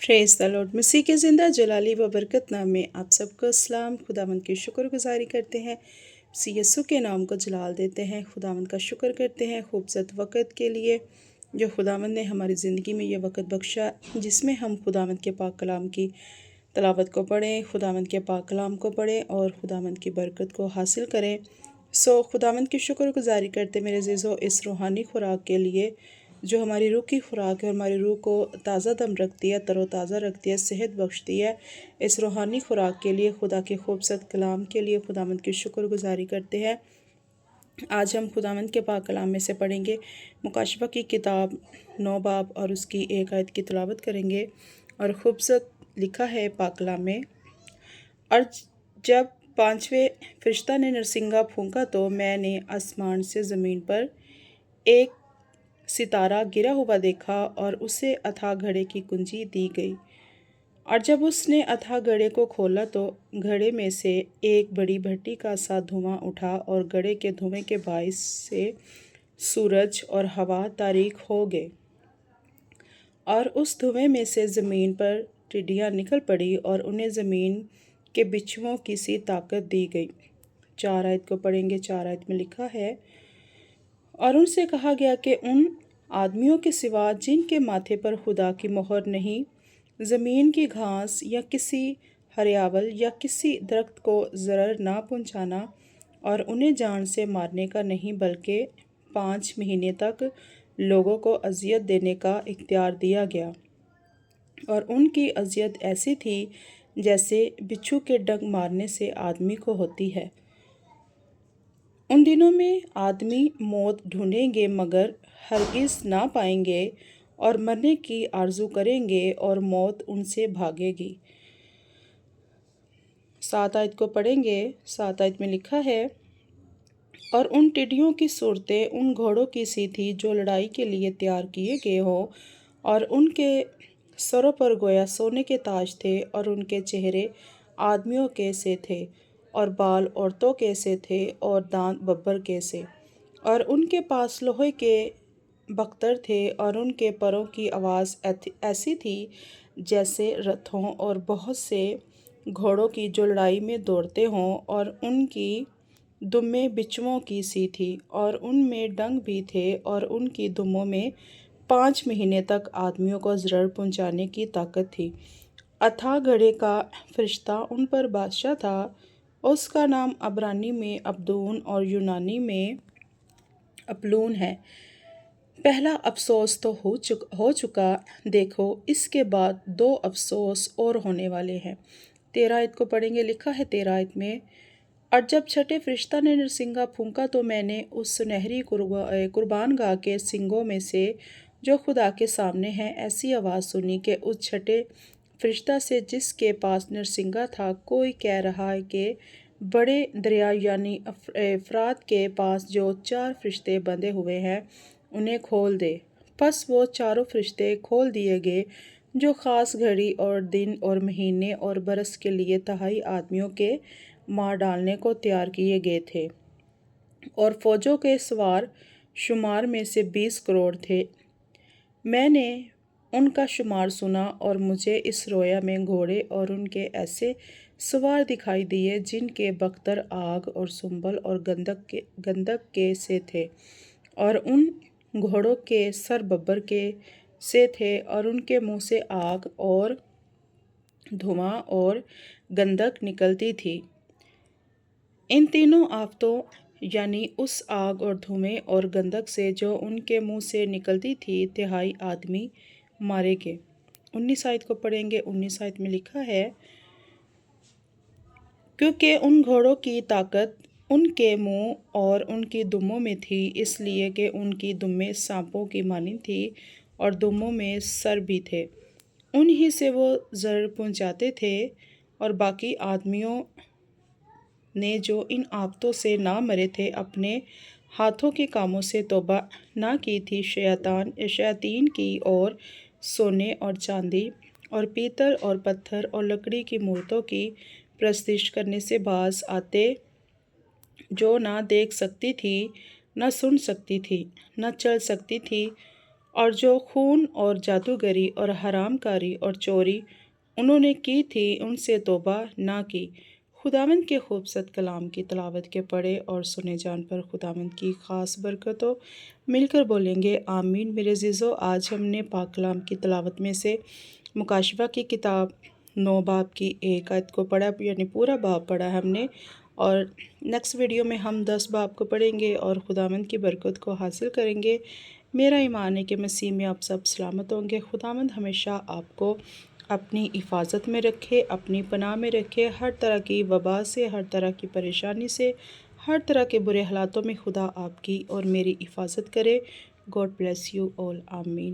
Praise the Lord. मसीह के ज़िंदा जलाली व बरकत नाम में आप सबको अस्सलाम। खुदावंद की शुक्रगुज़ारी करते हैं, मसीह यस्सु के नाम को जलाल देते हैं, खुदावंद का शुक्र करते हैं खूबसूरत वक़्त के लिए जो खुदावंद ने हमारी ज़िंदगी में ये वक़्त बख्शा, जिसमें हम खुदावंद के पाक कलाम की तलावत को पढ़ें, खुदावंद के पाक कलाम को पढ़ें और खुदावंद की बरकत को हासिल करें। खुदावंद की शुक्रगुज़ारी करते मेरे अज़ीज़ों, इस रूहानी खुराक के लिए जो हमारी रूह की खुराक है और हमारी रूह को ताज़ा दम रखती है, तरोताज़ा रखती है, सेहत बख्शती है। इस रूहानी खुराक के लिए, खुदा के खूबसूरत कलाम के लिए खुदावंद की शुक्रगुज़ारी करते हैं। आज हम खुदावंद के पाक कलाम में से पढ़ेंगे मुकाशफा की किताब 9 बाब और उसकी 1 आयत की तिलावत करेंगे। और खूबसूरत लिखा है पाक कलाम में, और जब 5वें फरिश्ता ने नरसिंगा फूंका तो मैंने आसमान से ज़मीन पर एक सितारा गिरा हुआ देखा और उसे अथाह घड़े की कुंजी दी गई। और जब उसने अथाह घड़े को खोला तो घड़े में से एक बड़ी भट्टी का सा धुआं उठा और घड़े के धुएं के बायस से सूरज और हवा तारीक हो गए। और उस धुएं में से ज़मीन पर टिड्डियाँ निकल पड़ी और उन्हें ज़मीन के बिच्छुओं की सी ताकत दी गई। 4 आयत को पढ़ेंगे। 4 आयत में लिखा है, और उनसे कहा गया कि उन आदमियों के सिवा जिनके माथे पर खुदा की मोहर नहीं, ज़मीन की घास या किसी हरियावल या किसी दरख्त को ज़रर ना पहुंचाना और उन्हें जान से मारने का नहीं, बल्कि 5 महीने तक लोगों को अजियत देने का इख्तियार दिया गया। और उनकी अजियत ऐसी थी जैसे बिच्छू के डंक मारने से आदमी को होती है। उन दिनों में आदमी मौत ढूंढेंगे मगर हरगिज़ ना पाएंगे, और मरने की आरज़ू करेंगे और मौत उनसे भागेगी। 7 आयत को पढ़ेंगे। 7 आयत में लिखा है, और उन टिड्डियों की सूरतें उन घोड़ों की सी थी जो लड़ाई के लिए तैयार किए गए हों, और उनके सरों पर गोया सोने के ताज थे, और उनके चेहरे आदमियों के से थे और बाल औरतों के से थे और दांत बब्बर के से, और उनके पास लोहे के बख्तर थे, और उनके परों की आवाज़ ऐसी थी जैसे रथों और बहुत से घोड़ों की जो लड़ाई में दौड़ते हों, और उनकी दुम्में बिच्छुओं की सी थी, और उनमें डंक भी थे, और उनकी दुम्मों में 5 महीने तक आदमियों को ज़रर पहुँचाने की ताकत थी। अथाह घड़े का फरिश्ता उन पर बादशाह था। उसका नाम अब्रानी में अब्दून और यूनानी में अपलून है। पहला अफसोस तो हो चुका, देखो इसके बाद 2 अफसोस और होने वाले हैं। 13 आयत को पढ़ेंगे। लिखा है 13 आयत में, और जब छठे फरिश्ता ने नरसिंगा फूंका तो मैंने उस सुनहरी कुर्बान गाह के सिंगों में से जो खुदा के सामने है ऐसी आवाज़ सुनी कि उस छठे फरिश्ता से जिसके पास नरसिंगा था, कोई कह रहा है कि बड़े दरिया यानी अफरात के पास जो 4 फरिश्ते बंधे हुए हैं उन्हें खोल दे। बस वो चारों फरिश्ते खोल दिए गए जो ख़ास घड़ी और दिन और महीने और बरस के लिए तहाई आदमियों के मार डालने को तैयार किए गए थे, और फ़ौजों के सवार शुमार में से 20 करोड़ थे। मैंने उनका शुमार सुना, और मुझे इस रोया में घोड़े और उनके ऐसे सवार दिखाई दिए जिनके बख्तर आग और सुंबल और गंधक के से थे, और उन घोड़ों के सर बब्बर के से थे, और उनके मुंह से आग और धुआं और गंधक निकलती थी। इन तीनों आफतों यानी उस आग और धुएं और गंधक से जो उनके मुंह से निकलती थी, तिहाई आदमी मारे गए। 19 आयत को पढ़ेंगे। 19 आयत में लिखा है, क्योंकि उन घोड़ों की ताकत उनके मुंह और उनकी दुम्मों में थी, इसलिए कि उनकी दुम्में सांपों की मानिंद थी और दुम्मों में सर भी थे। उन्हीं से वो ज़र पहुँचाते थे, और बाकी आदमियों ने जो इन आफतों से ना मरे थे, अपने हाथों के कामों से तौबा ना की थी, शैतान की और सोने और चांदी और पीतल और पत्थर और लकड़ी की मूर्तों की प्रस्तिश करने से बाज आते, जो ना देख सकती थी, ना सुन सकती थी, ना चल सकती थी, اور جو خون اور جادوگری اور حرام کاری اور چوری انہوں نے کی تھی ان سے توبہ نہ کی۔ خداوند کے خوبصورت کلام کی تلاوت کے پڑھے اور سنے جان پر خداوند کی خاص برکت ہو۔ مل کر بولیں گے آمین۔ میرے عزیزو، آج ہم نے پاک کلام کی تلاوت میں سے مکاشفہ کی کتاب 9 باب کی 1 آیت کو پڑھا، یعنی پورا باب پڑھا ہم نے، اور نیکسٹ ویڈیو میں ہم 10 باب کو پڑھیں گے اور خداوند کی برکت کو حاصل کریں گے۔ میرا ایمان ہے کہ مسیح میں آپ سب سلامت ہوں گے۔ خداوند ہمیشہ آپ کو اپنی حفاظت میں رکھے، اپنی پناہ میں رکھے، ہر طرح کی وبا سے، ہر طرح کی پریشانی سے، ہر طرح کے برے حالاتوں میں خدا آپ کی اور میری حفاظت کرے۔ گاڈ بلیس یو آل، آمین۔